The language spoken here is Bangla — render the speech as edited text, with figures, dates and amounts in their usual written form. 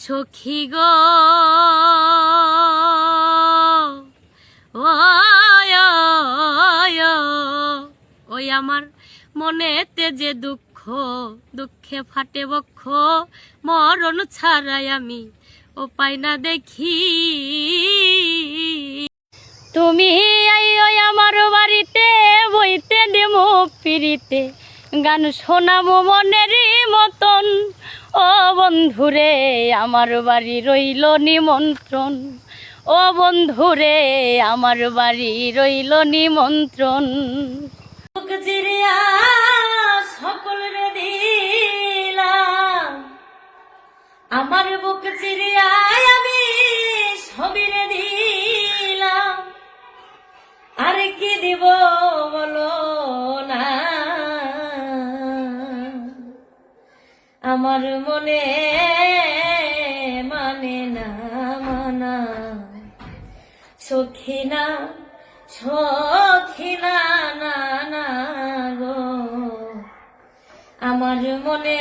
সখী গো ওই আমার মনেতে যে দুঃখ, দুঃখে ফাটে বক্ষ, মরণ ছাড়াই আমি ও পাই না দেখি। তুমি আইও আমার বাড়িতে, বইতে দেমো পিড়িতে, গান শোনাবো মনেরই মতন। ও বন্ধুরে আমার বাড়ি রইল নিমন্ত্রণ, ও বন্ধুরে আমার বাড়ি রইল নিমন্ত্রণ। সকল রে দিলাম, আমার বুক চিরিয়ায় আমি সবিরে দিলাম, আরে কি দিব বলো না, আমার মনে মানে না মানা। সখিনা সখিনা না না গো, আমার মনে